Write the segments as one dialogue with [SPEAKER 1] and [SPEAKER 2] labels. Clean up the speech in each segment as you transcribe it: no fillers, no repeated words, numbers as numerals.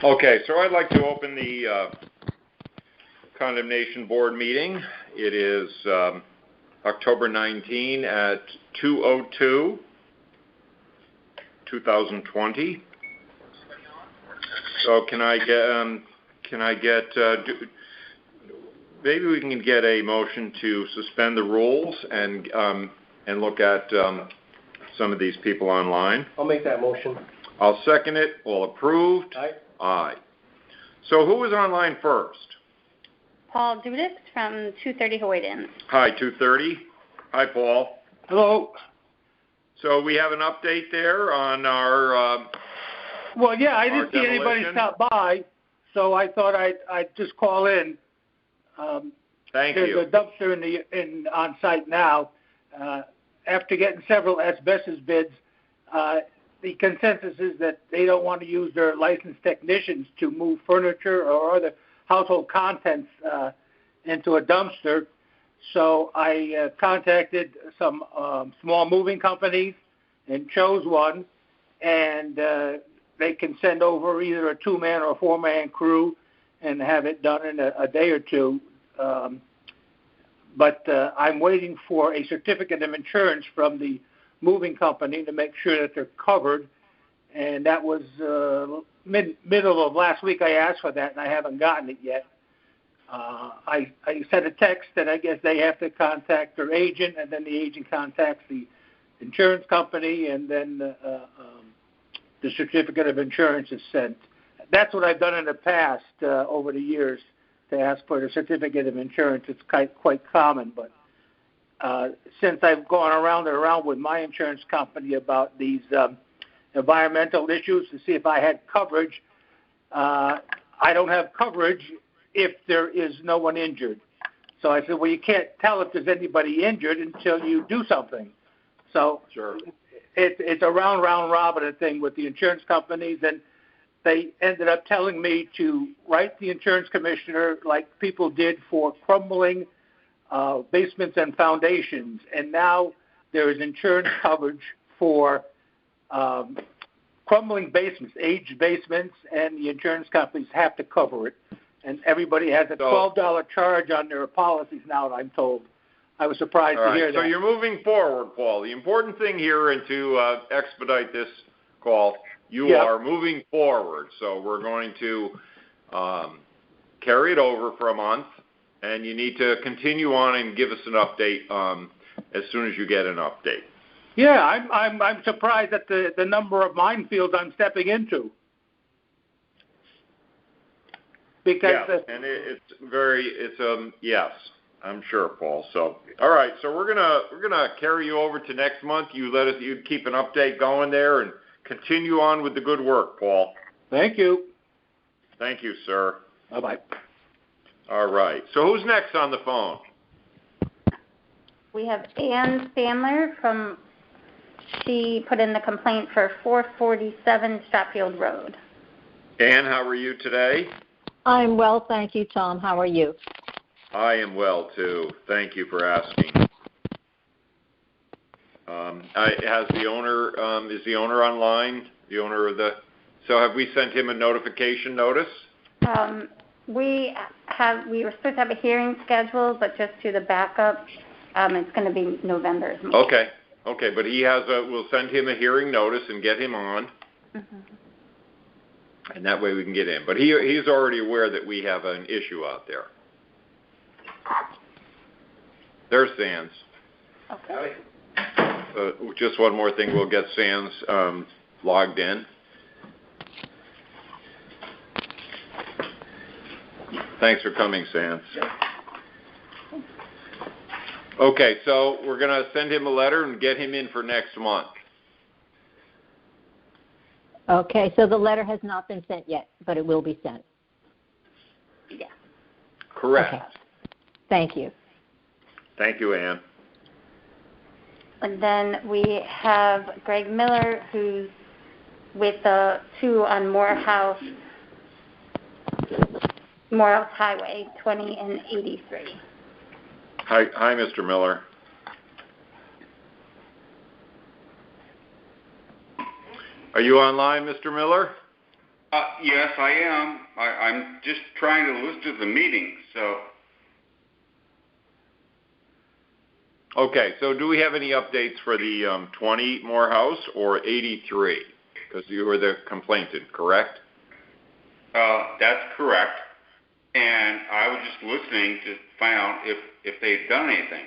[SPEAKER 1] Okay, so I'd like to open the Condemnation Board meeting. It is October 19 at 2:02, 2020. So maybe we can get a motion to suspend the rules and look at some of these people online.
[SPEAKER 2] I'll make that motion.
[SPEAKER 1] I'll second it. All approved?
[SPEAKER 2] Aye.
[SPEAKER 1] Aye. So who was online first?
[SPEAKER 3] Paul Dudix from 230 Hoyden.
[SPEAKER 1] Hi, 230. Hi, Paul.
[SPEAKER 4] Hello.
[SPEAKER 1] So we have an update there on our
[SPEAKER 4] Well, yeah, I didn't see anybody
[SPEAKER 1] demolition.
[SPEAKER 4] stop by, so I thought I'd just call in.
[SPEAKER 1] Thank
[SPEAKER 4] There's
[SPEAKER 1] you.
[SPEAKER 4] a dumpster on site now. After getting several asbestos bids, the consensus is that they don't want to use their licensed technicians to move furniture or other household contents into a dumpster. So I contacted some small moving companies and chose one, and they can send over either a 2-man or a 4-man crew and have it done in a day or two. But I'm waiting for a certificate of insurance from the moving company to make sure that they're covered. And that was middle of last week I asked for that, and I haven't gotten it yet. I sent a text that I guess they have to contact their agent, and then the agent contacts the insurance company, and then the certificate of insurance is sent. That's what I've done in the past over the years, to ask for the certificate of insurance. It's quite common, but since I've gone around and around with my insurance company about these environmental issues to see if I had coverage, I don't have coverage if there is no one injured. So I said, well, you can't tell if there's anybody injured until you do something. So
[SPEAKER 1] Sure.
[SPEAKER 4] It's a round robin thing with the insurance companies, and they ended up telling me to write the insurance commissioner like people did for crumbling basements and foundations. And now there is insurance coverage for crumbling basements, aged basements, and the insurance companies have to cover it. And everybody has a $12 charge on their policies now, I'm told. I was surprised to hear that.
[SPEAKER 1] So you're moving forward, Paul. The important thing here, and to expedite this call, you are moving forward. So we're going to carry it over for a month, and you need to continue on and give us an update as soon as you get an update.
[SPEAKER 4] Yeah, I'm surprised at the number of minefields I'm stepping into. Because
[SPEAKER 1] yes, I'm sure, Paul. So all right, so we're gonna carry you over to next month. You keep an update going there and continue on with the good work, Paul.
[SPEAKER 4] Thank you.
[SPEAKER 1] Thank you, sir.
[SPEAKER 4] Bye-bye.
[SPEAKER 1] All right. So who's next on the phone?
[SPEAKER 3] We have Ann Sandler she put in the complaint for 447 Stratfield Road.
[SPEAKER 1] Ann, how are you today?
[SPEAKER 5] I'm well, thank you, Tom. How are you?
[SPEAKER 1] I am well, too. Thank you for asking. Is the owner online? The owner of so have we sent him a notification notice?
[SPEAKER 3] We were supposed to have a hearing scheduled, but just to the backup, it's going to be November's meeting.
[SPEAKER 1] Okay, but we'll send him a hearing notice and get him on. Mm-hmm. And that way we can get in. But he's already aware that we have an issue out there. There's Sands.
[SPEAKER 3] Okay.
[SPEAKER 1] Just one more thing. We'll get Sands logged in. Thanks for coming, Sands. Okay, so we're going to send him a letter and get him in for next month.
[SPEAKER 5] Okay, so the letter has not been sent yet, but it will be sent.
[SPEAKER 3] Yeah.
[SPEAKER 1] Correct.
[SPEAKER 5] Okay. Thank you.
[SPEAKER 1] Thank you, Ann.
[SPEAKER 3] And then we have Greg Miller, who's with the 2 on Morehouse Highway, 20 and 83.
[SPEAKER 1] Hi, Mr. Miller. Are you online, Mr. Miller?
[SPEAKER 2] Yes, I am. I'm just trying to listen to the meeting, so.
[SPEAKER 1] Okay, so do we have any updates for the 20 Morehouse or 83? Because you were the complainant, correct?
[SPEAKER 2] That's correct. And I was just listening to find out if they've done anything.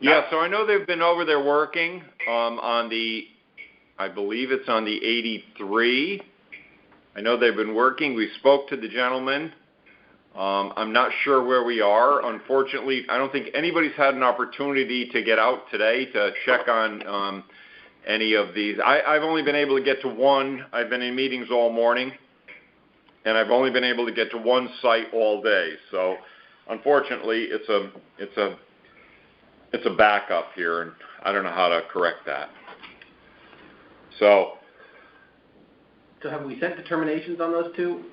[SPEAKER 1] Yeah, so I know they've been over there working on the, I believe it's on the 83. I know they've been working. We spoke to the gentleman. I'm not sure where we are. Unfortunately, I don't think anybody's had an opportunity to get out today to check on any of these. I've only been able to get to one. I've been in meetings all morning, and I've only been able to get to one site all day. So, unfortunately, it's a backup here, and I don't know how to correct that. So
[SPEAKER 6] have we sent determinations on those two?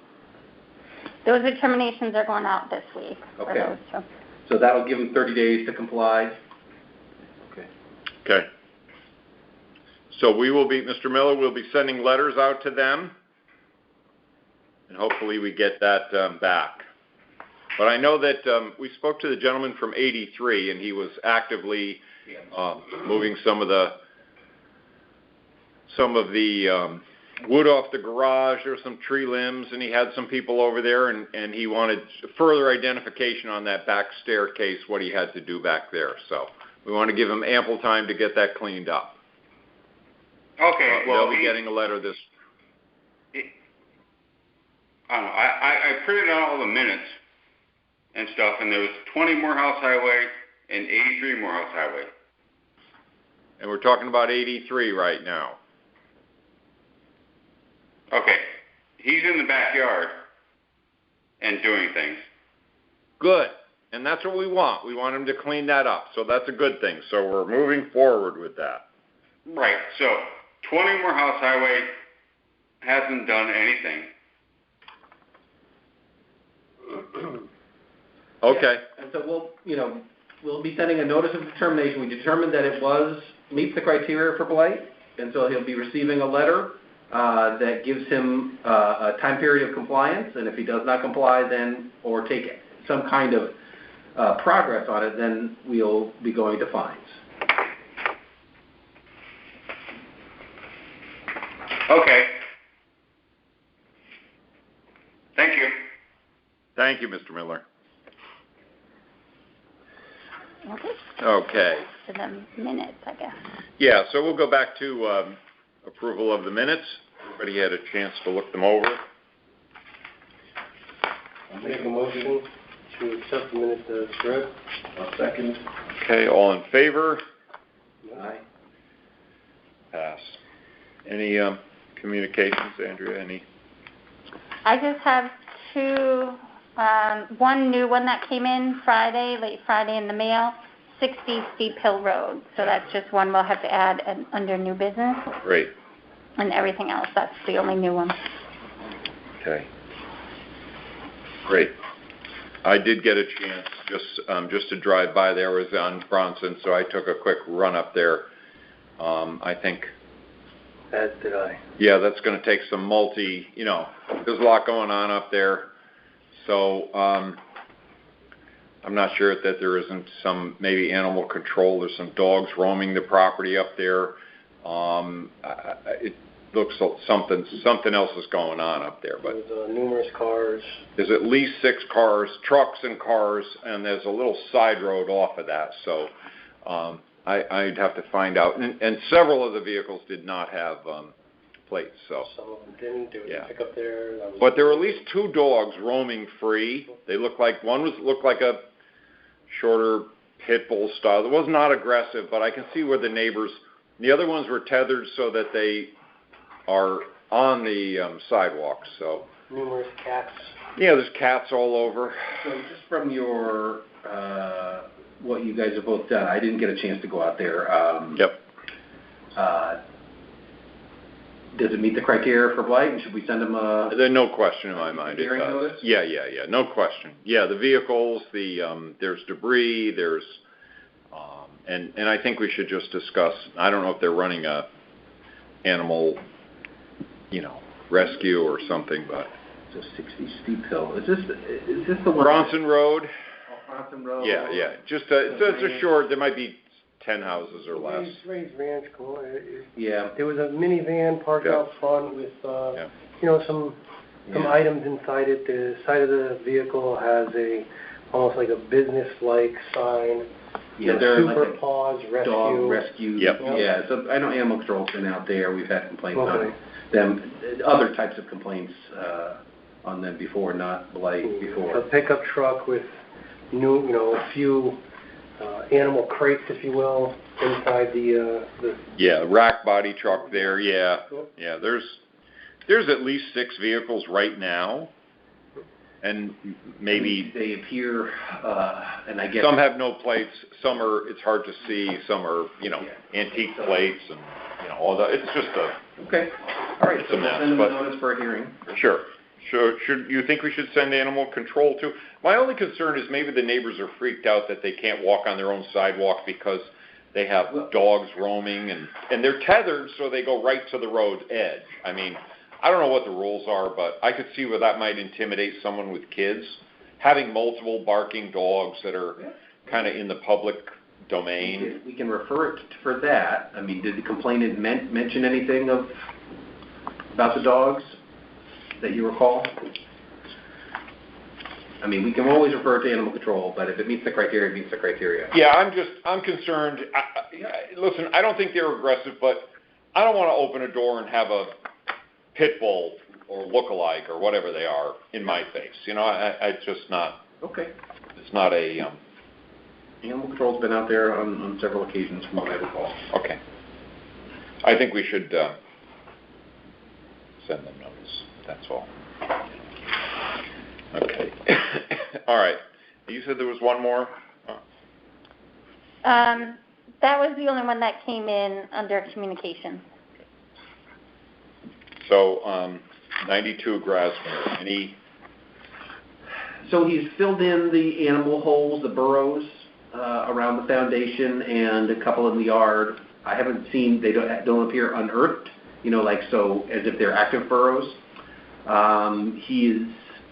[SPEAKER 3] Those determinations are going out this week for
[SPEAKER 6] Okay.
[SPEAKER 3] those two.
[SPEAKER 6] So that'll give them 30 days to comply? Okay.
[SPEAKER 1] okay. So Mr. Miller will be sending letters out to them, and hopefully we get that back. But I know that we spoke to the gentleman from 83, and he was actively moving some of the wood off the garage. There were some tree limbs, and he had some people over there, and he wanted further identification on that back staircase, what he had to do back there. So we want to give him ample time to get that cleaned up.
[SPEAKER 2] Okay, well,
[SPEAKER 1] they'll be getting a letter this.
[SPEAKER 2] I don't know. I printed out all the minutes and stuff, and there was 20 Morehouse Highway and 83 Morehouse Highway.
[SPEAKER 1] And we're talking about 83 right now.
[SPEAKER 2] Okay. He's in the backyard and doing things.
[SPEAKER 1] Good. And that's what we want. We want him to clean that up. So that's a good thing. So we're moving forward with that.
[SPEAKER 2] Right. So 20 Morehouse Highway hasn't done anything.
[SPEAKER 1] Okay.
[SPEAKER 6] Yeah. And so we'll be sending a notice of determination. We determined that it meets the criteria for blight, and so he'll be receiving a letter that gives him a time period of compliance, and if he does not comply then, or take some kind of progress on it, then we'll be going to fines.
[SPEAKER 2] Okay. Thank you.
[SPEAKER 1] Thank you, Mr. Miller.
[SPEAKER 3] Okay.
[SPEAKER 1] Okay.
[SPEAKER 3] To the minutes, I guess.
[SPEAKER 1] Yeah, so we'll go back to approval of the minutes. Everybody had a chance to look them over.
[SPEAKER 7] I'll make a motion to accept the minutes as read.
[SPEAKER 6] I'll second.
[SPEAKER 1] Okay, all in favor?
[SPEAKER 6] Aye.
[SPEAKER 1] Pass. Any communications, Andrea? Any?
[SPEAKER 3] I just have two, one new one that came in late Friday in the mail, 60 Steep Hill Road. So that's just one we'll have to add under new business.
[SPEAKER 1] Great.
[SPEAKER 3] And everything else, that's the only new one.
[SPEAKER 1] Okay. Great. I did get a chance just to drive by there. I was on Bronson, so I took a quick run up there. I think.
[SPEAKER 7] As did I.
[SPEAKER 1] Yeah, that's going to take some there's a lot going on up there. So I'm not sure that there isn't some maybe animal control. There's some dogs roaming the property up there. It looks like something else is going on up there. But
[SPEAKER 7] there's numerous cars.
[SPEAKER 1] There's at least 6 cars, trucks and cars, and there's a little side road off of that. So I'd have to find out. And several of the vehicles did not have plates. So
[SPEAKER 7] some of them didn't. There was a pickup there.
[SPEAKER 1] But there were at least 2 dogs roaming free. They looked like looked like a shorter pit bull style. It was not aggressive, but I can see where the neighbors. The other ones were tethered so that they are on the sidewalk. So
[SPEAKER 7] numerous cats.
[SPEAKER 1] Yeah, there's cats all over.
[SPEAKER 6] So just from your what you guys have both done, I didn't get a chance to go out there.
[SPEAKER 1] Yep.
[SPEAKER 6] Does it meet the criteria for blight, and should we send them
[SPEAKER 1] There's no question in my mind.
[SPEAKER 6] Hearing notice?
[SPEAKER 1] Yeah, no question. Yeah, the vehicles, there's debris, there's, and I think we should just discuss. I don't know if they're running a animal rescue or something, but.
[SPEAKER 6] It's a 60 steep hill. Is this the one?
[SPEAKER 1] Bronson Road?
[SPEAKER 6] Oh, Bronson Road.
[SPEAKER 1] Yeah. Just it's a short, there might be 10 houses or less.
[SPEAKER 7] Ray's Ranch,
[SPEAKER 6] Yeah.
[SPEAKER 7] there was a minivan parked out front with, some items inside it. The side of the vehicle has almost like a business-like sign.
[SPEAKER 6] Yeah, they're
[SPEAKER 7] Super
[SPEAKER 6] like a
[SPEAKER 7] Paws Rescue.
[SPEAKER 6] dog rescue.
[SPEAKER 1] Yep.
[SPEAKER 6] Yeah, so I know Animal Control's been out there. We've had complaints on them. Other types of complaints on them before, not blight before.
[SPEAKER 7] A pickup truck with a few animal crates, if you will, inside the.
[SPEAKER 1] Yeah, rack body truck there. Yeah. There's at least 6 vehicles right now, and maybe
[SPEAKER 6] they appear, and I guess
[SPEAKER 1] some have no plates. Some are. It's hard to see. Some are, antique plates and all that. It's just a.
[SPEAKER 6] Okay. All right.
[SPEAKER 1] It's
[SPEAKER 6] So
[SPEAKER 1] a mess.
[SPEAKER 6] send them
[SPEAKER 1] But
[SPEAKER 6] a notice for a hearing.
[SPEAKER 1] Sure. Should you think we should send animal control too? My only concern is maybe the neighbors are freaked out that they can't walk on their own sidewalk because they have dogs roaming and they're tethered, so they go right to the road edge. I mean, I don't know what the rules are, but I could see where that might intimidate someone with kids. Having multiple barking dogs that are kind of in the public domain.
[SPEAKER 6] We can refer it for that. I mean, did the complainant mention anything about the dogs that you recall? I mean, we can always refer to animal control, but if it meets the criteria, it meets the criteria.
[SPEAKER 1] Yeah, I'm concerned. Listen, I don't think they're aggressive, but I don't want to open a door and have a pit bull or look-alike or whatever they are in my face. I just not.
[SPEAKER 6] Okay.
[SPEAKER 1] It's not a.
[SPEAKER 6] Animal control's been out there on several occasions, from what I recall.
[SPEAKER 1] Okay. I think we should send them notice. That's all. Okay. All right. You said there was one more? Oh.
[SPEAKER 3] That was the only one that came in under communication.
[SPEAKER 1] So, 92 Grasmere. Any?
[SPEAKER 6] So he's filled in the animal holes, the burrows around the foundation, and a couple in the yard. I haven't seen, they don't appear unearthed, as if they're active burrows. He's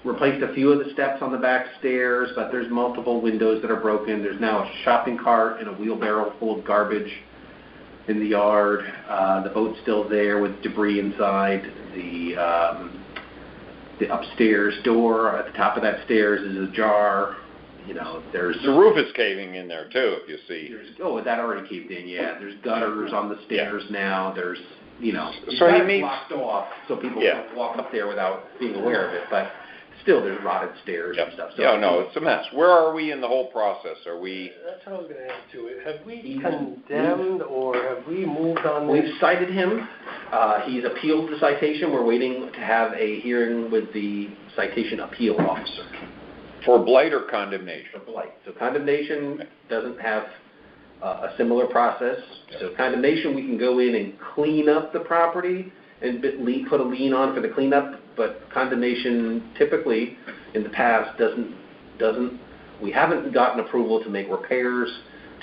[SPEAKER 6] replaced a few of the steps on the back stairs, but there's multiple windows that are broken. There's now a shopping cart and a wheelbarrow full of garbage in the yard. The boat's still there with debris inside. The upstairs door at the top of that stairs is ajar. There's
[SPEAKER 1] the roof is caving in there too. If you see.
[SPEAKER 6] That already caved in. Yeah, there's gutters on the stairs now. There's
[SPEAKER 1] so he means
[SPEAKER 6] blocked off so people can't walk up there without being aware of it. But still, there's rotted stairs and stuff. So
[SPEAKER 1] it's a mess. Where are we in the whole process? Are we?
[SPEAKER 7] That's what I was going to ask too. Have we condemned or have we moved on this?
[SPEAKER 6] We've cited him. He's appealed the citation. We're waiting to have a hearing with the citation appeal officer.
[SPEAKER 1] For blight or condemnation?
[SPEAKER 6] For blight. So condemnation doesn't have a similar process. So condemnation, we can go in and clean up the property and put a lien on for the cleanup, but condemnation typically in the past doesn't. We haven't gotten approval to make repairs,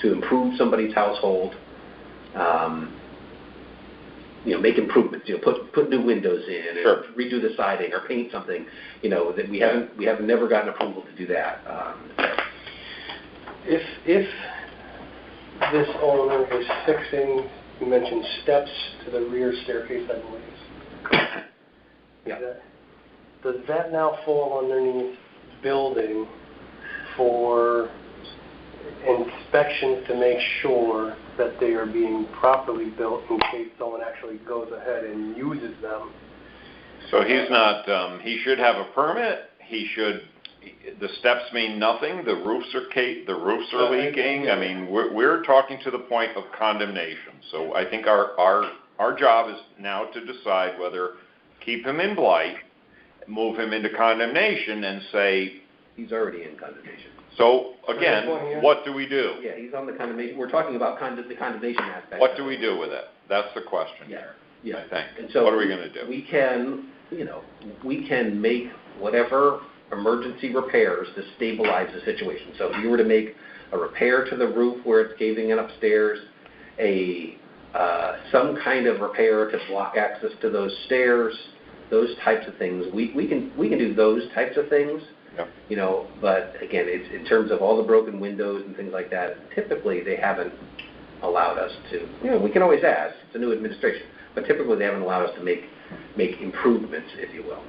[SPEAKER 6] to improve somebody's household, make improvements, put new windows in, or redo the siding, or paint something, that we have never gotten approval to do that.
[SPEAKER 7] If this owner is fixing, you mentioned steps to the rear staircase, I believe.
[SPEAKER 6] Yeah.
[SPEAKER 7] Does that now fall underneath building for inspections to make sure that they are being properly built in case someone actually goes ahead and uses them?
[SPEAKER 1] So he's not, he should have a permit. The steps mean nothing. The roofs are leaking. I mean, we're talking to the point of condemnation. So I think our job is now to decide whether keep him in blight, move him into condemnation, and say
[SPEAKER 6] he's already in condemnation.
[SPEAKER 1] So again, what do we do?
[SPEAKER 6] Yeah, he's on the condemnation. We're talking about the condemnation aspect.
[SPEAKER 1] What do we do with it? That's the question here.
[SPEAKER 6] Yeah.
[SPEAKER 1] I think.
[SPEAKER 6] And so
[SPEAKER 1] what are we going to do?
[SPEAKER 6] We can make whatever emergency repairs to stabilize the situation. So if you were to make a repair to the roof where it's caving in upstairs, a some kind of repair to block access to those stairs, those types of things. We can do those types of things.
[SPEAKER 1] Yep.
[SPEAKER 6] You know, but again, it's in terms of all the broken windows and things like that. Typically, they haven't allowed us to. You know, we can always ask. It's a new administration, but typically they haven't allowed us to make improvements, if you will.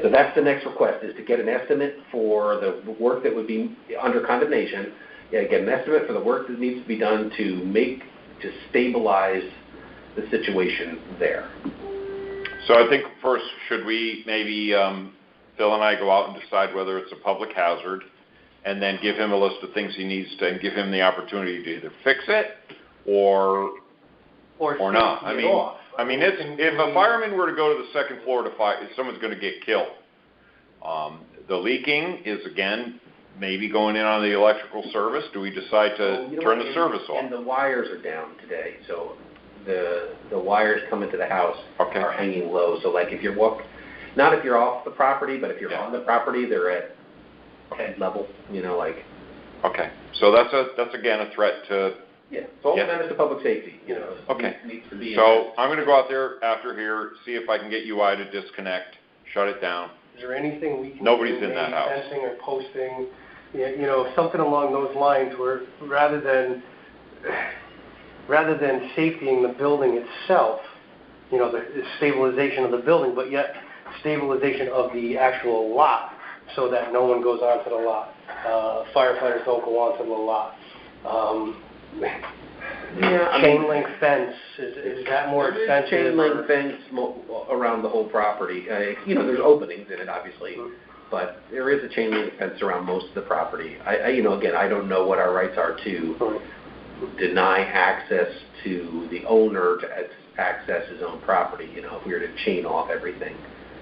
[SPEAKER 6] So that's the next request: is to get an estimate for the work that would be under condemnation. Yeah, get an estimate for the work that needs to be done to stabilize the situation there.
[SPEAKER 1] So I think first, should we maybe Phil and I go out and decide whether it's a public hazard, and then give him a list of things he needs to, and give him the opportunity to either fix it or not. I mean, if a fireman were to go to the second floor to fight, someone's going to get killed. The leaking is, again, maybe going in on the electrical service. Do we decide to turn the service off?
[SPEAKER 6] And the wires are down today, so the wires coming to the house are hanging low. So like if you're not if you're off the property, but if you're on the property, they're at head level. You know, like.
[SPEAKER 1] Okay, so that's again a threat to.
[SPEAKER 6] Yeah, it's all matters to public safety. You know.
[SPEAKER 1] Okay.
[SPEAKER 6] Needs to be.
[SPEAKER 1] So I'm going to go out there after here, see if I can get UI to disconnect, shut it down.
[SPEAKER 7] Is there anything we can
[SPEAKER 1] Nobody's
[SPEAKER 7] do,
[SPEAKER 1] in that house.
[SPEAKER 7] fencing or posting, you know, something along those lines where rather than safetying the building itself, you know, the stabilization of the building, but yet stabilization of the actual lot so that no one goes onto the lot. Firefighters don't go onto the lot. Chain link fence, is that more expensive?
[SPEAKER 6] Chain link fence around the whole property. You know, there's openings in it, obviously, but there is a chain link fence around most of the property. You know, again, I don't know what our rights are to deny access to the owner to access his own property, you know, if we were to chain off everything.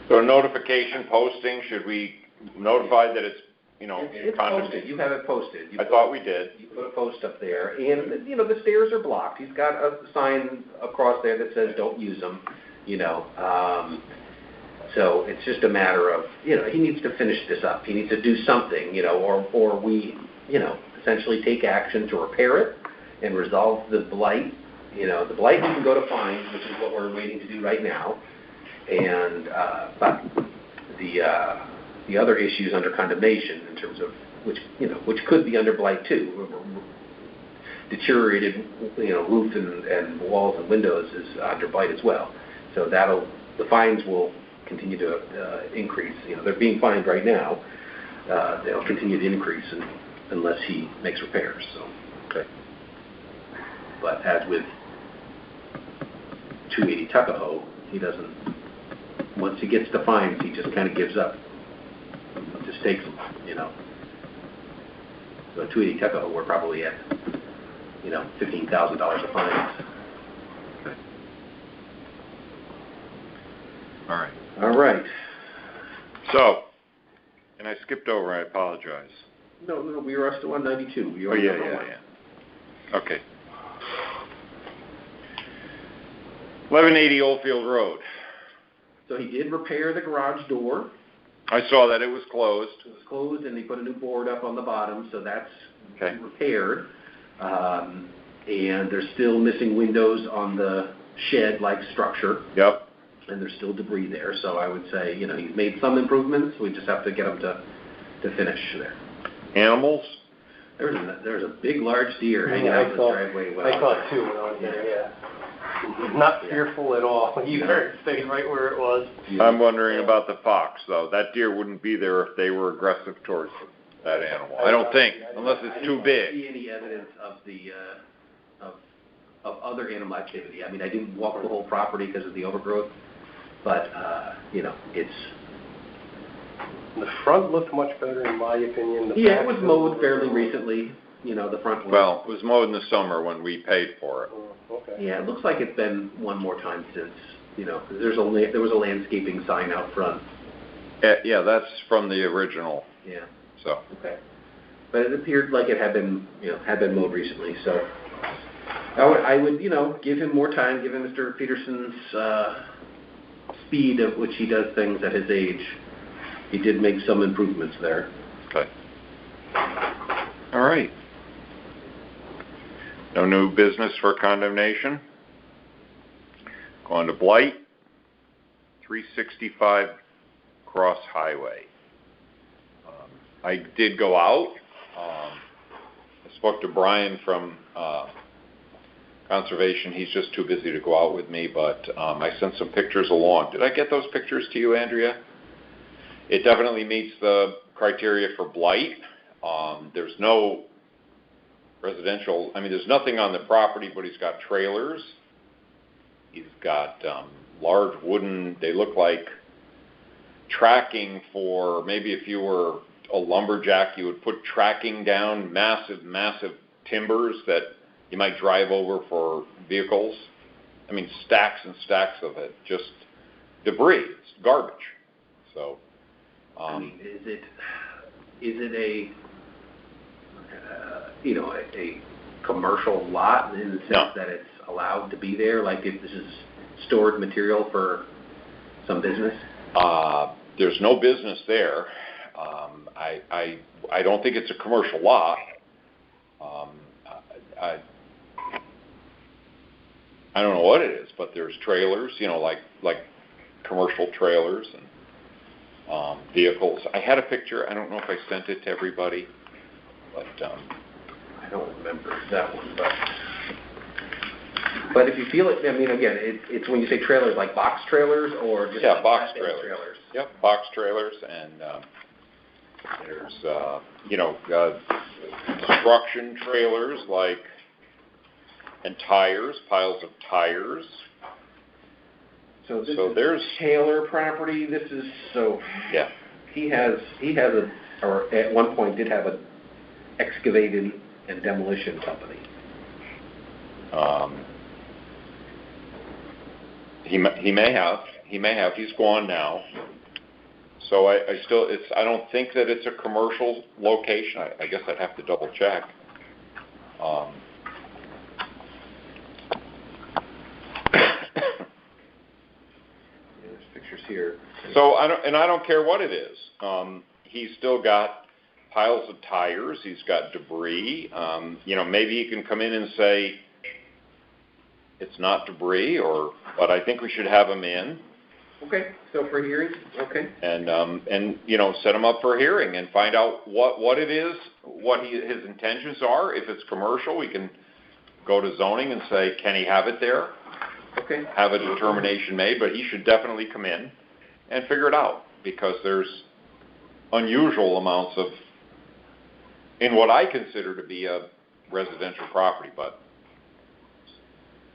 [SPEAKER 1] So notification posting, should we notify that it's, you know,
[SPEAKER 6] it's posted. You have it posted.
[SPEAKER 1] I thought we did.
[SPEAKER 6] You put a post up there, and, you know, the stairs are blocked. He's got a sign across there that says don't use them, you know. So it's just a matter of, you know, he needs to finish this up. He needs to do something, you know, or we, you know, essentially take action to repair it and resolve the blight. You know, the blight we can go to fines, which is what we're waiting to do right now. And but the other issues under condemnation in terms of which could be under blight too. Deteriorated, you know, roof and walls and windows is under blight as well. So the fines will continue to increase. You know, they're being fined right now. They'll continue to increase unless he makes repairs. So, okay. But as with 280 Tuckahoe, he doesn't. Once he gets the fines, he just kind of gives up. He just takes them, you know. So 280 Tuckahoe, we're probably at, you know, $15,000 of fines. Okay. All right.
[SPEAKER 1] So, and I skipped over. I apologize.
[SPEAKER 6] No, we were still on 92.
[SPEAKER 1] Yeah. Okay. 1180 Oldfield Road.
[SPEAKER 6] So he did repair the garage door.
[SPEAKER 1] I saw that it was closed.
[SPEAKER 6] It was closed, and he put a new board up on the bottom, so that's repaired. And there's still missing windows on the shed-like structure.
[SPEAKER 1] Yep.
[SPEAKER 6] And there's still debris there, so I would say, you know, he's made some improvements. We just have to get him to finish there.
[SPEAKER 1] Animals?
[SPEAKER 6] There's a big, large deer hanging out in the driveway.
[SPEAKER 7] I saw two when I was there, yeah. Not fearful at all either. It stayed right where it was.
[SPEAKER 1] I'm wondering about the fox, though. That deer wouldn't be there if they were aggressive towards that animal. I don't think, unless it's too big.
[SPEAKER 6] I didn't see any evidence of the of other animal activity. I mean, I didn't walk the whole property because of the overgrowth, but you know, it's.
[SPEAKER 7] The front looked much better, in my opinion.
[SPEAKER 6] It was mowed fairly recently. You know, the front.
[SPEAKER 1] Well, it was mowed in the summer when we paid for it.
[SPEAKER 7] Okay.
[SPEAKER 6] Yeah, it looks like it's been one more time since, you know, there was a landscaping sign out front.
[SPEAKER 1] Yeah, that's from the original.
[SPEAKER 6] Yeah.
[SPEAKER 1] So.
[SPEAKER 6] Okay. But it appeared like it had been mowed recently. So I would, you know, give him more time, give him Mr. Peterson's speed at which he does things at his age. He did make some improvements there.
[SPEAKER 1] Okay. All right. No new business for condemnation. Going to Blight, 365 Cross Highway. I did go out. I spoke to Brian from Conservation. He's just too busy to go out with me, but I sent some pictures along. Did I get those pictures to you, Andrea? It definitely meets the criteria for blight. There's no residential, there's nothing on the property, but he's got trailers. He's got large wooden, they look like tracking for, maybe if you were a lumberjack, you would put tracking down massive, massive timbers that you might drive over for vehicles. Stacks and stacks of it, just debris, it's garbage. So,
[SPEAKER 6] is it a a commercial lot in the sense that it's allowed to be there? Like if this is stored material for some business?
[SPEAKER 1] There's no business there. I don't think it's a commercial lot. I don't know what it is, but there's trailers, like commercial trailers and vehicles. I had a picture. I don't know if I sent it to everybody, but
[SPEAKER 6] I don't remember that one. But if you feel it, again, it's when you say trailers, like box trailers or just
[SPEAKER 1] box trailers. Yep, box trailers, and there's construction trailers and tires, piles of tires.
[SPEAKER 6] So this
[SPEAKER 1] is there's
[SPEAKER 6] Taylor property. This is
[SPEAKER 1] yeah.
[SPEAKER 6] He has or at one point did have an excavating and demolition company.
[SPEAKER 1] He may have. He's gone now. So I don't think that it's a commercial location. I guess I'd have to double check.
[SPEAKER 6] There's pictures here.
[SPEAKER 1] So I don't care what it is. He's still got piles of tires. He's got debris. Maybe he can come in and say it's not debris, but I think we should have him in.
[SPEAKER 6] Okay, so for hearing, okay.
[SPEAKER 1] And set him up for a hearing and find out what it is, what his intentions are. If it's commercial, we can go to zoning and say, can he have it there?
[SPEAKER 6] Okay.
[SPEAKER 1] Have a determination made, but he should definitely come in and figure it out, because there's unusual amounts in what I consider to be a residential property, but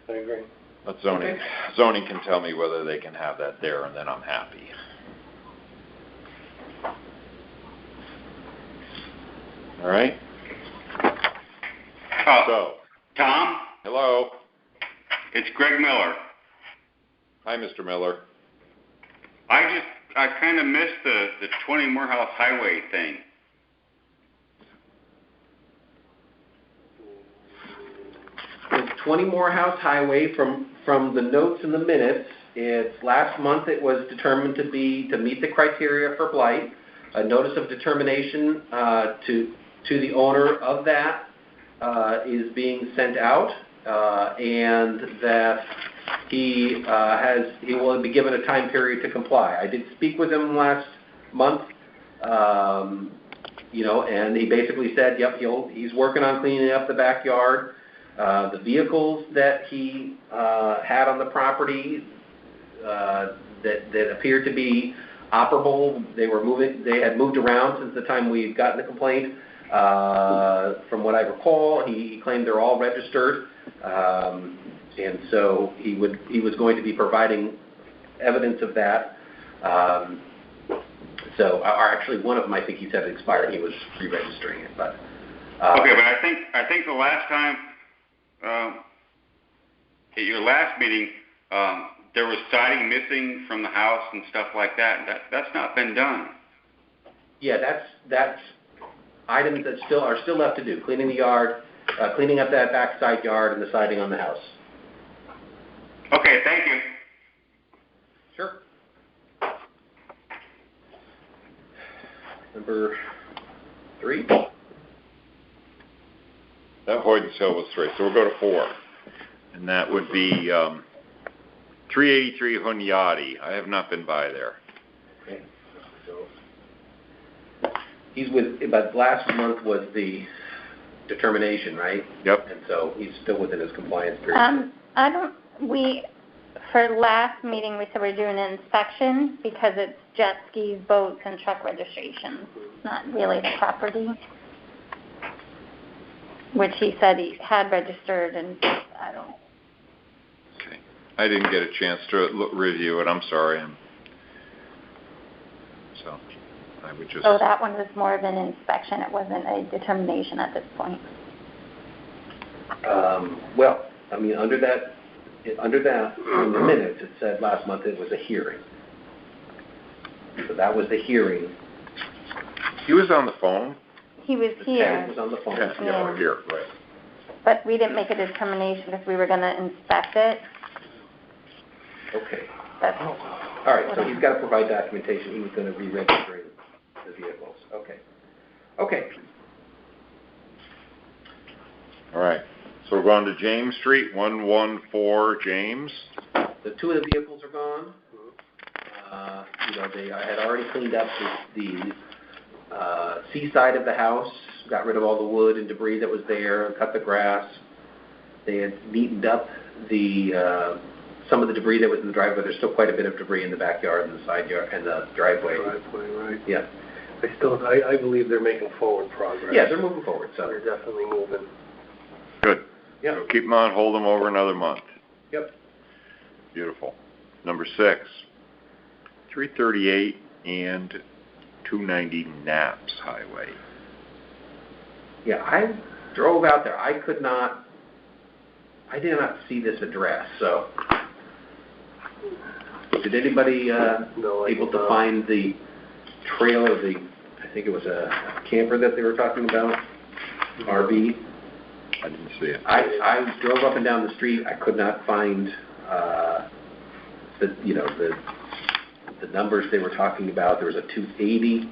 [SPEAKER 7] I agree.
[SPEAKER 1] but zoning can tell me whether they can have that there, and then I'm happy. All right. So,
[SPEAKER 2] Tom?
[SPEAKER 1] Hello.
[SPEAKER 2] It's Greg Miller.
[SPEAKER 1] Hi, Mr. Miller.
[SPEAKER 2] I kind of missed the 20 Morehouse Highway thing.
[SPEAKER 6] The 20 Morehouse Highway, from the notes in the minutes, it's last month it was determined to meet the criteria for blight. A notice of determination to the owner of that is being sent out, and that he will be given a time period to comply. I did speak with him last month, and he basically said, yep, he's working on cleaning up the backyard. The vehicles that he had on the property that appeared to be operable, they had moved around since the time we got the complaint. From what I recall, he claimed they're all registered, and so he was going to be providing evidence of that. Actually, one of them, I think he said expired. He was re-registering it, but
[SPEAKER 2] okay. But I think the last time at your last meeting, there was siding missing from the house and stuff like that. That's not been done.
[SPEAKER 6] Yeah, that's items that are still left to do. Cleaning the yard, cleaning up that back side yard, and the siding on the house.
[SPEAKER 2] Okay, thank you.
[SPEAKER 6] Sure. Number 3.
[SPEAKER 1] That Hoyden's Hill was 3, so we'll go to 4. And that would be 383 Hunyadi. I have not been by there.
[SPEAKER 6] Okay. So he's but last month was the determination, right?
[SPEAKER 1] Yep.
[SPEAKER 6] And so he's still within his compliance period.
[SPEAKER 3] For last meeting, we said we're doing an inspection because it's jet skis, boats, and truck registrations, not really the property, which he said he had registered, and I don't.
[SPEAKER 1] Okay. I didn't get a chance to review it. I'm sorry. So I would just.
[SPEAKER 3] So that one was more of an inspection. It wasn't a determination at this point.
[SPEAKER 6] Well, I mean, under that, in the minutes, it said last month it was a hearing. So that was the hearing.
[SPEAKER 1] He was on the phone?
[SPEAKER 3] He was
[SPEAKER 6] The
[SPEAKER 3] here.
[SPEAKER 6] tenant was on the phone.
[SPEAKER 1] Yeah, here, right.
[SPEAKER 3] But we didn't make a determination because we were going to inspect it.
[SPEAKER 6] Okay.
[SPEAKER 3] That's
[SPEAKER 6] All right, so he's got to provide documentation. He was going to re-register the vehicles. Okay. Okay.
[SPEAKER 1] All right. So we're going to James Street, 114 James.
[SPEAKER 6] The 2 of the vehicles are gone. I had already cleaned up the seaside of the house, got rid of all the wood and debris that was there, cut the grass. They had neatened up some of the debris that was in the driveway. There's still quite a bit of debris in the backyard and the side yard and the driveway.
[SPEAKER 7] Right.
[SPEAKER 6] Yeah.
[SPEAKER 7] I believe they're making forward progress.
[SPEAKER 6] Yeah, they're moving forward. So
[SPEAKER 7] they're definitely moving.
[SPEAKER 1] Good.
[SPEAKER 6] Yeah.
[SPEAKER 1] So keep them on, hold them over another month.
[SPEAKER 6] Yep.
[SPEAKER 1] Beautiful. Number 6, 338 and 290 Knaps Highway.
[SPEAKER 6] Yeah, I drove out there. I did not see this address. So, did anybody able to find the trailer? I think it was a camper that they were talking about, RV.
[SPEAKER 1] I didn't see it.
[SPEAKER 6] I drove up and down the street. I could not find the numbers they were talking about. There was a 280.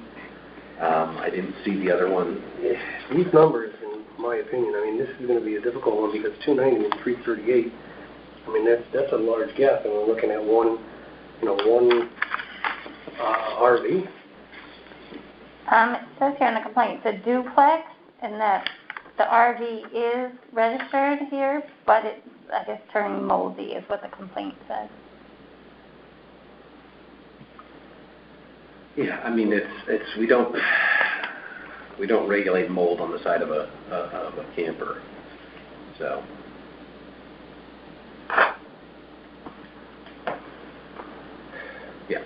[SPEAKER 6] I didn't see the other one.
[SPEAKER 7] These numbers, in my opinion, I mean, this is going to be a difficult one because 290 and 338. I mean, that's a large gap, and we're looking at one RV.
[SPEAKER 3] It says here in the complaint, it's a duplex, and that the RV is registered here, but it's, I guess, turning moldy is what the complaint says.
[SPEAKER 6] Yeah, I mean, it's we don't regulate mold on the side of a camper, so. Yeah.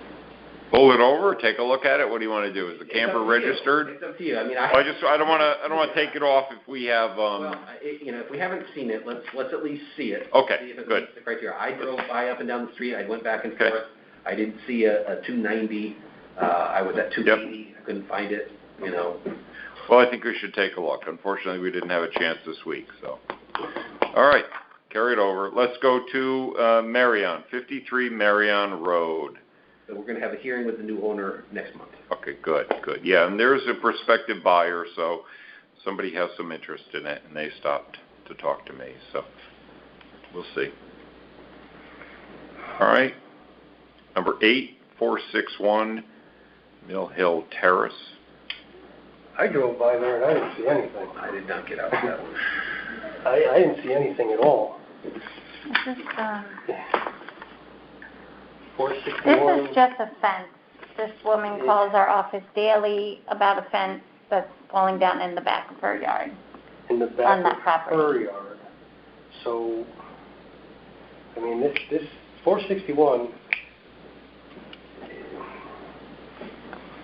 [SPEAKER 1] Pull it over, take a look at it. What do you want to do? Is the camper registered?
[SPEAKER 6] It's up to you. I mean,
[SPEAKER 1] I don't want to take it off if we have.
[SPEAKER 6] Well, if we haven't seen it, let's at least see it.
[SPEAKER 1] Okay,
[SPEAKER 6] see if it
[SPEAKER 1] good.
[SPEAKER 6] meets the criteria. I drove by up and down the street. I went back and forth. I didn't see a 290. I was at 280. Yep. I couldn't find it.
[SPEAKER 1] Well, I think we should take a look. Unfortunately, we didn't have a chance this week. So, all right, carry it over. Let's go to Marion, 53 Marion Road.
[SPEAKER 6] So we're going to have a hearing with the new owner next month.
[SPEAKER 1] Okay, good. Yeah, and there's a prospective buyer, so somebody has some interest in it, and they stopped to talk to me. So we'll see. All right. Number 8, 461 Mill Hill Terrace.
[SPEAKER 7] I drove by there and I didn't see anything.
[SPEAKER 6] I did not get out of that one.
[SPEAKER 7] I didn't see anything at all.
[SPEAKER 3] This
[SPEAKER 7] 461.
[SPEAKER 3] is just a fence. This woman calls our office daily about a fence that's falling down in the back of her yard.
[SPEAKER 7] In the back
[SPEAKER 3] on that
[SPEAKER 7] of
[SPEAKER 3] property.
[SPEAKER 7] her yard. So, I mean, this 461.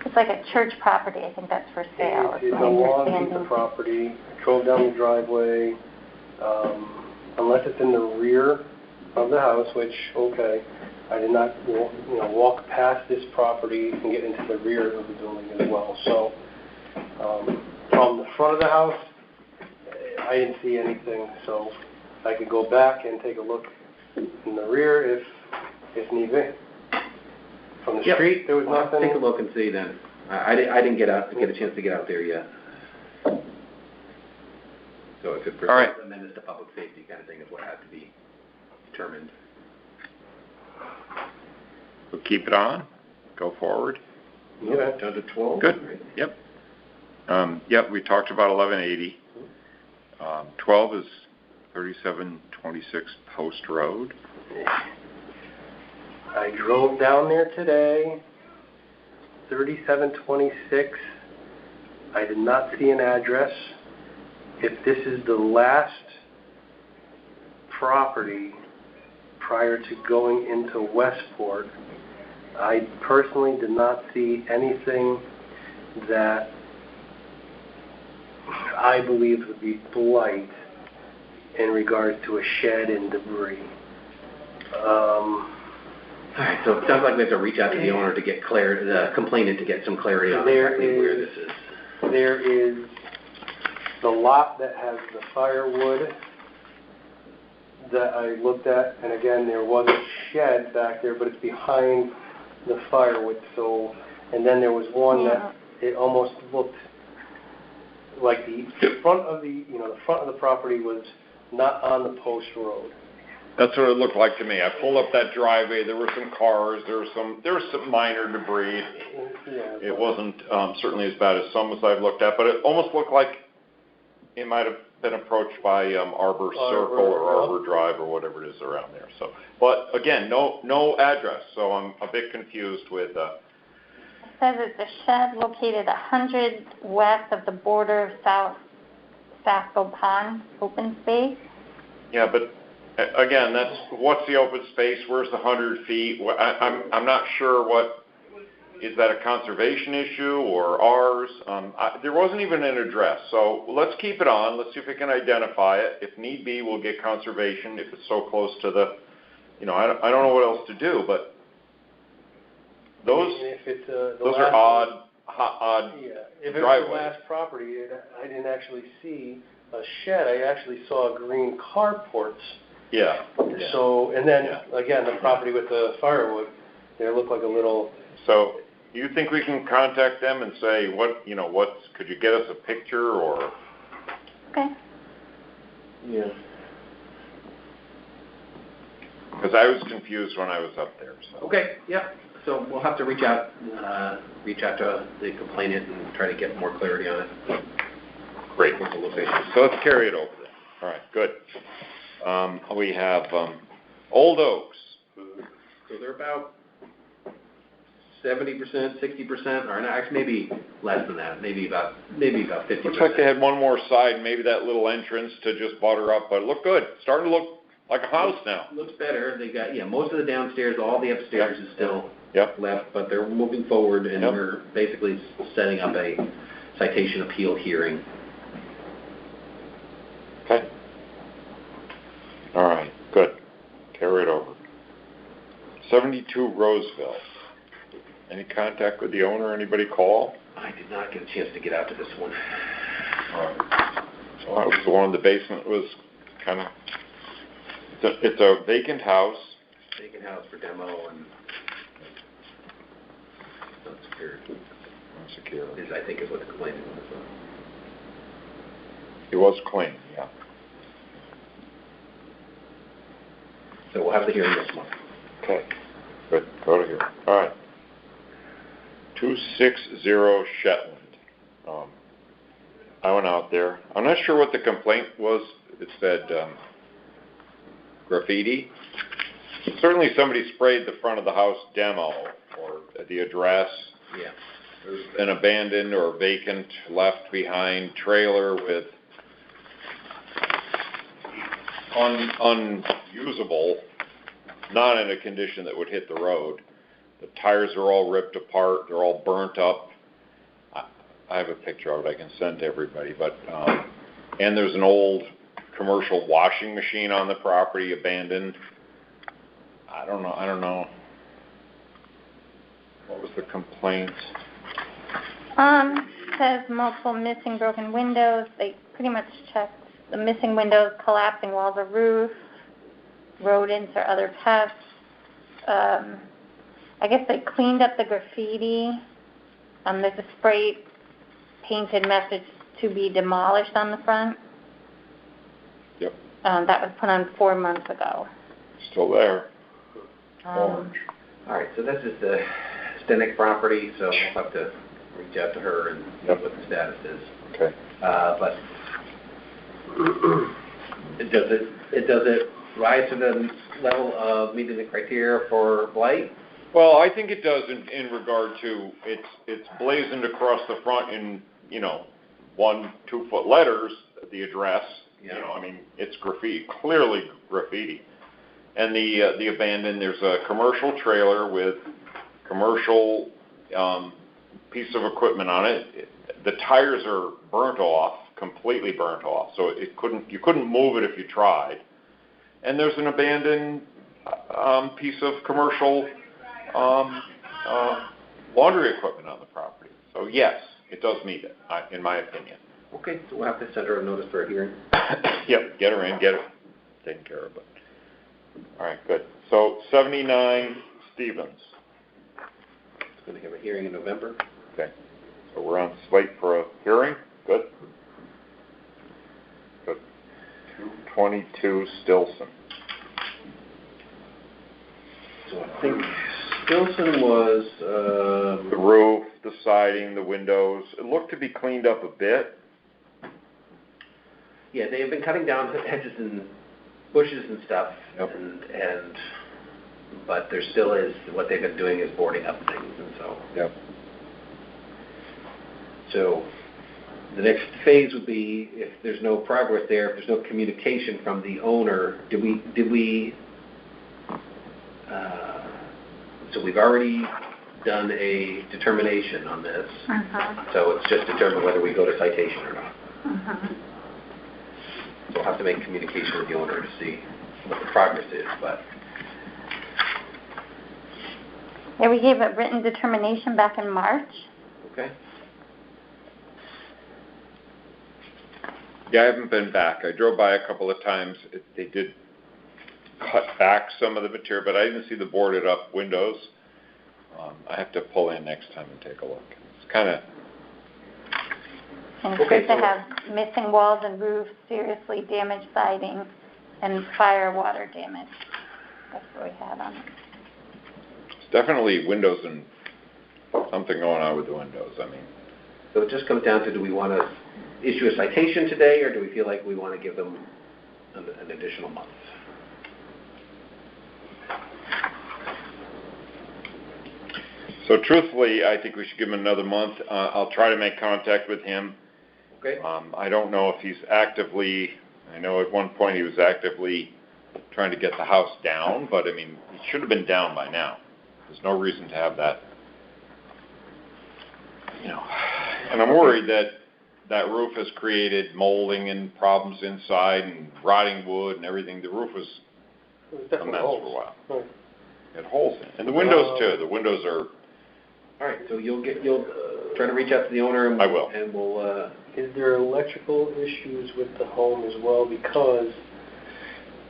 [SPEAKER 3] It's like a church property. I think that's for sale.
[SPEAKER 7] It's a long piece of property. I drove down the driveway. Unless it's in the rear of the house, which, okay, I did not walk past this property and get into the rear of the building as well. So from the front of the house, I didn't see anything. So I could go back and take a look in the rear if need be. From the street, there was nothing.
[SPEAKER 6] Take a look and see then. I didn't get a chance to get out there yet. So if it
[SPEAKER 1] All right.
[SPEAKER 6] presents a menace to public safety kind of thing is what has to be determined.
[SPEAKER 1] We'll keep it on, go forward.
[SPEAKER 6] Yeah, down to 12.
[SPEAKER 1] Good,
[SPEAKER 6] Right?
[SPEAKER 1] yep. Yep, we talked about 1180. 12 is 3726 Post Road.
[SPEAKER 7] I drove down there today, 3726. I did not see an address. If this is the last property prior to going into Westport, I personally did not see anything that I believe would be blight in regards to a shed and debris.
[SPEAKER 6] All right, so it sounds like we have to reach out to the owner to get clarity, the complainant to get some clarity on exactly where this is.
[SPEAKER 7] There is the lot that has the firewood that I looked at, and again, there was a shed back there, but it's behind the firewood. So, and then there was one that it almost looked like the front of the front of the property was not on the post road.
[SPEAKER 1] That's what it looked like to me. I pulled up that driveway. There were some cars. There was some minor debris.
[SPEAKER 7] Yeah,
[SPEAKER 1] It wasn't certainly as bad as some as I've looked at, but it almost looked like it might have been approached by Arbor Circle or Arbor Drive or whatever it is around there. So, but again, no address. So I'm a bit confused with.
[SPEAKER 3] It says it's a shed located 100 west of the border of South Sasko Pond open space.
[SPEAKER 1] Yeah, but again, that's what's the open space? Where's the 100 feet? I'm not sure what. Is that a conservation issue or ours? There wasn't even an address, so let's keep it on. Let's see if we can identify it. If need be, we'll get conservation if it's so close to the, I don't know what else to do, but those are odd.
[SPEAKER 7] Yeah, if it was the last property, I didn't actually see a shed. I actually saw green carports.
[SPEAKER 1] Yeah.
[SPEAKER 7] So, and then again, the property with the firewood, there looked like a little.
[SPEAKER 1] So. You think we can contact them and say, could you get us a picture or?
[SPEAKER 3] Okay.
[SPEAKER 7] Yeah.
[SPEAKER 1] Because I was confused when I was up there. So.
[SPEAKER 6] Okay, yeah. So we'll have to reach out to the complainant and try to get more clarity on it.
[SPEAKER 1] Great. So let's carry it over then. All right, good. We have Old Oaks.
[SPEAKER 6] So they're about 70%, 60%, or actually maybe less than that, maybe about 50%.
[SPEAKER 1] Looks like they had one more side, maybe that little entrance to just butter up, but it looked good. Starting to look like a house now.
[SPEAKER 6] Looks better. They got most of the downstairs, all the upstairs is still left, but they're moving forward, and we're basically setting up a citation appeal hearing.
[SPEAKER 1] Okay. All right, good. Carry it over. 72 Roseville. Any contact with the owner? Anybody call?
[SPEAKER 6] I did not get a chance to get out to this one.
[SPEAKER 1] All right. So that was the one in the basement was kind of. It's a vacant house.
[SPEAKER 6] Vacant house for demo and not secured.
[SPEAKER 1] Not secure.
[SPEAKER 6] I think is what the complaint was.
[SPEAKER 1] It was clean, yeah.
[SPEAKER 6] So we'll have the hearing next month.
[SPEAKER 1] Okay. Good. Go to here. All right. 260 Shetland. I went out there. I'm not sure what the complaint was. It said graffiti. Certainly somebody sprayed the front of the house demo or the address.
[SPEAKER 6] Yeah.
[SPEAKER 1] There's an abandoned or vacant left behind trailer with unusable, not in a condition that would hit the road. The tires are all ripped apart. They're all burnt up. I have a picture of it I can send to everybody. But and there's an old commercial washing machine on the property, abandoned. I don't know. What was the complaint?
[SPEAKER 3] Says multiple missing, broken windows. They pretty much checked the missing windows, collapsing walls of roof, rodents or other pests. I guess they cleaned up the graffiti. There's a spray painted message to be demolished on the front. that was put on 4 months ago.
[SPEAKER 1] Still there.
[SPEAKER 3] Um,
[SPEAKER 6] All right, so this is the Stenick property, so we'll have to reach out to her and see what the status is.
[SPEAKER 1] Okay.
[SPEAKER 6] But does it rise to the level of meeting the criteria for blight?
[SPEAKER 1] Well, I think it does in regard to it's blazoned across the front in 1-2 foot letters, the address.
[SPEAKER 6] Yeah.
[SPEAKER 1] I mean, it's graffiti, clearly graffiti. And the abandoned, there's a commercial trailer with commercial piece of equipment on it. The tires are burnt off, completely burnt off, so you couldn't move it if you tried. And there's an abandoned piece of commercial laundry equipment on the property. So yes, it does meet it, in my opinion.
[SPEAKER 6] Okay, so we'll have to send her a notice for a hearing.
[SPEAKER 1] Yep, get her in, get it taken care of. But all right, good. So 79 Stevens.
[SPEAKER 6] It's going to have a hearing in November.
[SPEAKER 1] Okay. So we're on slate for a hearing. Good. Good. 222 Stilson.
[SPEAKER 6] So I think Stilson was
[SPEAKER 1] The roof, the siding, the windows. It looked to be cleaned up a bit.
[SPEAKER 6] yeah, they have been cutting down hedges and bushes and stuff,
[SPEAKER 1] Yep.
[SPEAKER 6] but there still is, what they've been doing is boarding up things, and so.
[SPEAKER 1] Yep.
[SPEAKER 6] So the next phase would be, if there's no progress there, if there's no communication from the owner, so we've already done a determination on this, so it's just determined whether we go to citation or not. So we'll have to make communication with the owner to see what the progress is, but.
[SPEAKER 3] Yeah, we gave a written determination back in March.
[SPEAKER 6] Okay.
[SPEAKER 1] Yeah, I haven't been back. I drove by a couple of times. They did cut back some of the material, but I didn't see the boarded up windows. I have to pull in next time and take a look. It's kind of...
[SPEAKER 3] And it's supposed to have missing walls and roofs, seriously damaged siding, and fire water damage. That's what we had on it.
[SPEAKER 1] It's definitely windows and something going on with the windows, I mean.
[SPEAKER 6] So it just comes down to, do we want to issue a citation today, or do we feel like we want to give them an additional month?
[SPEAKER 1] So truthfully, I think we should give him another month. I'll try to make contact with him.
[SPEAKER 6] Okay.
[SPEAKER 1] I don't know if he's actively, I know at one point he was actively trying to get the house down, but I mean, it should have been down by now. There's no reason to have that, And I'm worried that that roof has created molding and problems inside and rotting wood and everything. The roof was a mess for a while.
[SPEAKER 7] Right.
[SPEAKER 1] It had holes in it. And the windows too. The windows are...
[SPEAKER 6] All right, so you'll try to reach out to the owner, and
[SPEAKER 1] I will.
[SPEAKER 6] And we'll.
[SPEAKER 7] Is there electrical issues with the home as well? Because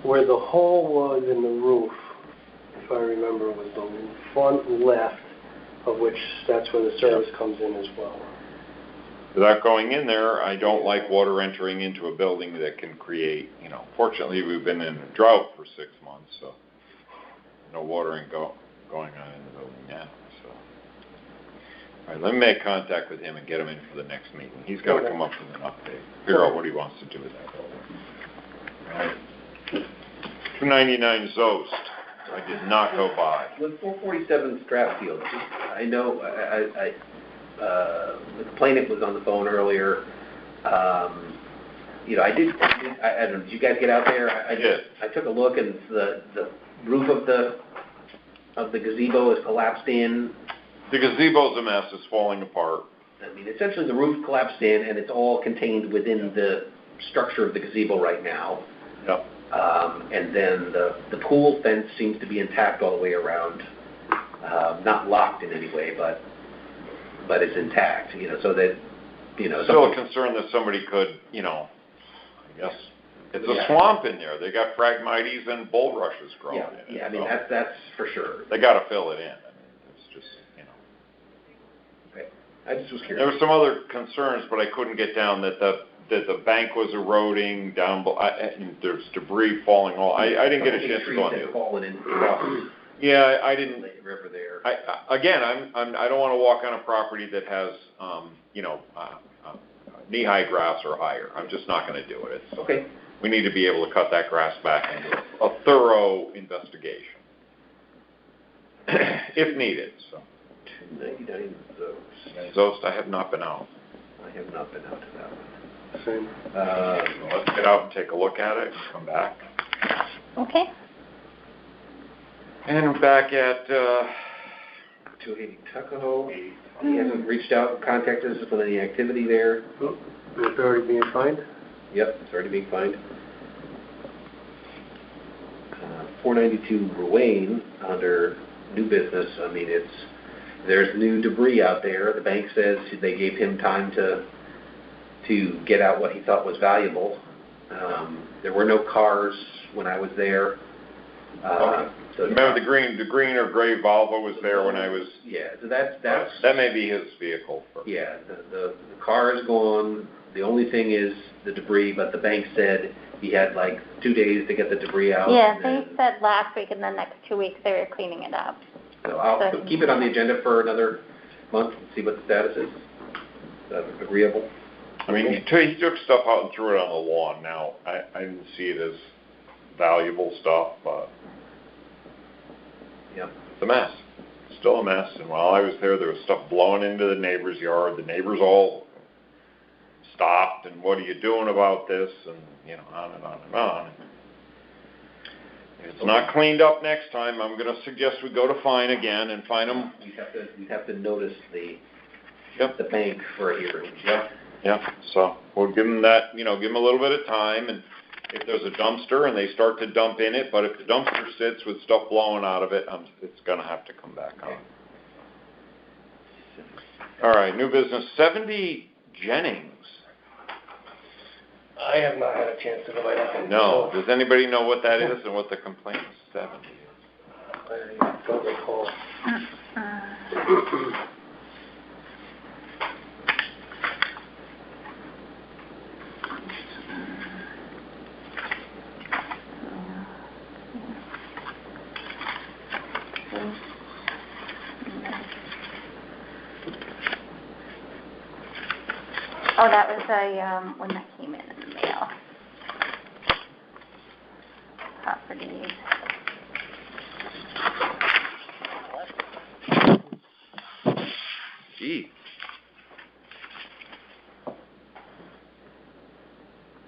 [SPEAKER 7] where the hole was in the roof, if I remember, was the front left, of which that's where the service comes in as well.
[SPEAKER 1] Without going in there, I don't like water entering into a building that can create, fortunately we've been in a drought for 6 months, so no watering going on in the building now. So, all right, let me make contact with him and get him in for the next meeting. He's got to come up with an update, figure out what he wants to do with that building. All right. 299 Zost. I did not go by.
[SPEAKER 6] With 447 Stratfield, I know the complainant was on the phone earlier. I don't know, did you guys get out there? I
[SPEAKER 1] did.
[SPEAKER 6] I took a look, and the roof of the gazebo is collapsed in.
[SPEAKER 1] The gazebo's a mess. It's falling apart.
[SPEAKER 6] I mean, essentially the roof collapsed in, and it's all contained within the structure of the gazebo right now.
[SPEAKER 1] Yep.
[SPEAKER 6] And then the pool fence seems to be intact all the way around, not locked in any way, but it's intact. So that
[SPEAKER 1] Still a concern that somebody could, I guess it's a swamp in there. They got Phragmites and bulrushes growing in it.
[SPEAKER 6] Yeah, I mean that's for sure.
[SPEAKER 1] They got to fill it in. I mean, it's just Okay.
[SPEAKER 6] I just was curious.
[SPEAKER 1] There were some other concerns, but I couldn't get down that that the bank was eroding down, and there's debris falling all, I didn't get a chance to go on it.
[SPEAKER 6] Fallen in across
[SPEAKER 1] Yeah, I didn't.
[SPEAKER 6] the river there.
[SPEAKER 1] I don't want to walk on a property that has, knee-high grass or higher. I'm just not going to do it.
[SPEAKER 6] Okay.
[SPEAKER 1] We need to be able to cut that grass back and do a thorough investigation, if needed. So.
[SPEAKER 6] 299
[SPEAKER 1] Zost, I have not been out.
[SPEAKER 6] I have not been out to that one.
[SPEAKER 7] Same.
[SPEAKER 1] Let's get out and take a look at it and come back.
[SPEAKER 3] Okay.
[SPEAKER 1] And we're back at
[SPEAKER 6] 280 Tuckahoe. He hasn't reached out and contacted us with any activity there.
[SPEAKER 7] Oh, it's already being fined?
[SPEAKER 6] Yep, it's already being fined. 492 Ruane under new business. I mean, there's new debris out there. The bank says they gave him time to get out what he thought was valuable. There were no cars when I was there. So
[SPEAKER 1] remember the green or gray Volvo was there when I was.
[SPEAKER 6] Yeah, so that's
[SPEAKER 1] that may be his vehicle.
[SPEAKER 6] Yeah, the car is gone. The only thing is the debris, but the bank said he had like 2 days to get the debris out.
[SPEAKER 3] Yeah, they said last week and the next 2 weeks they were cleaning it up.
[SPEAKER 6] So I'll keep it on the agenda for another month and see what the status is. Agreeable?
[SPEAKER 1] I mean, he took stuff out and threw it on the lawn. Now, I didn't see it as valuable stuff, but
[SPEAKER 6] yeah,
[SPEAKER 1] it's a mess. It's still a mess. And while I was there was stuff blowing into the neighbor's yard. The neighbors all stopped, and what are you doing about this? And, on and on and on. If it's not cleaned up next time, I'm going to suggest we go to fine again and fine them.
[SPEAKER 6] We'd have to notice the bank for a hearing.
[SPEAKER 1] Yeah. So we'll give them that, give them a little bit of time, and if there's a dumpster and they start to dump in it, but if the dumpster sits with stuff blowing out of it, it's going to have to come back on. All right, new business, 70 Jennings.
[SPEAKER 7] I have not had a chance to go by that.
[SPEAKER 1] No. Does anybody know what that is and what the complaint is? 70 is?
[SPEAKER 7] I don't recall.
[SPEAKER 3] Oh, that was one that came in the mail. Properties.
[SPEAKER 1] Gee.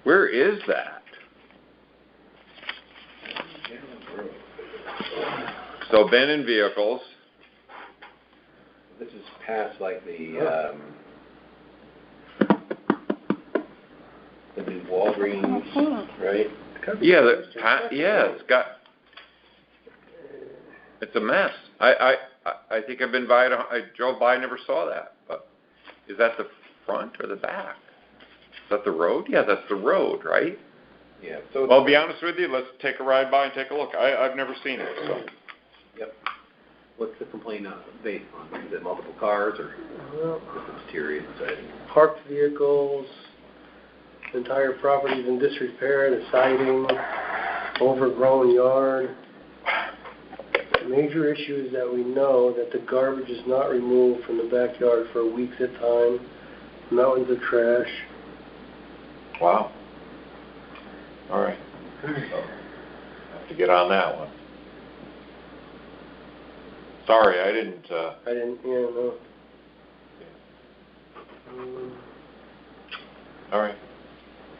[SPEAKER 1] Where is that? So abandoned vehicles.
[SPEAKER 6] This is past like the new Walgreens, right?
[SPEAKER 1] Yeah, it's a mess. I think I've been by it. I drove by, never saw that. But is that the front or the back? Is that the road? Yeah, that's the road, right?
[SPEAKER 6] Yeah. So
[SPEAKER 1] well, I'll be honest with you. Let's take a ride by and take a look. I've never seen it. So.
[SPEAKER 6] Yep. What's the complaint based on? Is it multiple cars or exterior siding?
[SPEAKER 7] Parked vehicles, entire properties in disrepair, the siding, overgrown yard. Major issue is that we know that the garbage is not removed from the backyard for weeks at a time. Mountains of trash.
[SPEAKER 1] Wow. All right. So, have to get on that one. Sorry, I didn't,
[SPEAKER 7] no.
[SPEAKER 1] All right.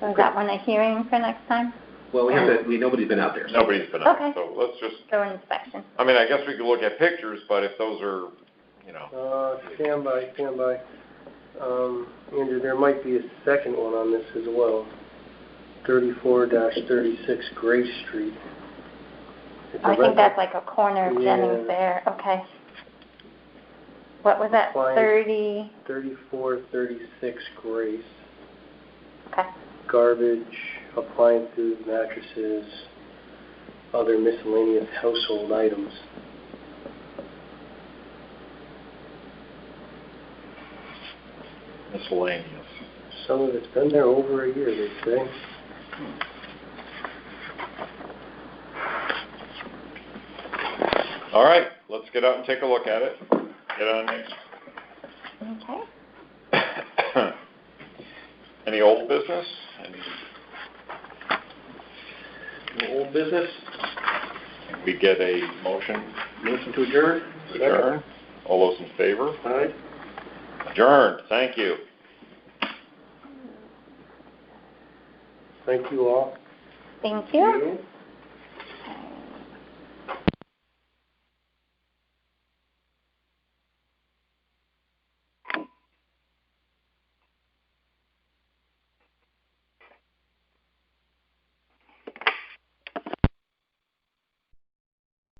[SPEAKER 3] So is that one a hearing for next time?
[SPEAKER 6] Well, nobody's been out there. So.
[SPEAKER 1] Nobody's been out.
[SPEAKER 3] Okay.
[SPEAKER 1] So let's just.
[SPEAKER 3] Go inspection.
[SPEAKER 1] I mean, I guess we could look at pictures, but if those are,
[SPEAKER 7] Stand by. Andrew, there might be a second one on this as well. 34-36 Gray Street.
[SPEAKER 3] I think that's like a corner of Jennings there. Okay. What was that?
[SPEAKER 7] 34-36 Grace.
[SPEAKER 3] Okay.
[SPEAKER 7] Garbage, appliances, mattresses, other miscellaneous household items.
[SPEAKER 1] Miscellaneous.
[SPEAKER 7] Some of it's been there over a year, they say.
[SPEAKER 1] All right, let's get out and take a look at it. Get on next.
[SPEAKER 3] Okay.
[SPEAKER 1] Any old business?
[SPEAKER 6] Any old business?
[SPEAKER 1] Can we get a motion?
[SPEAKER 6] Motion to adjourn?
[SPEAKER 1] Adjourn. All those in favor?
[SPEAKER 6] Aye.
[SPEAKER 1] Adjourned. Thank you.
[SPEAKER 7] Thank you all.
[SPEAKER 3] Thank you.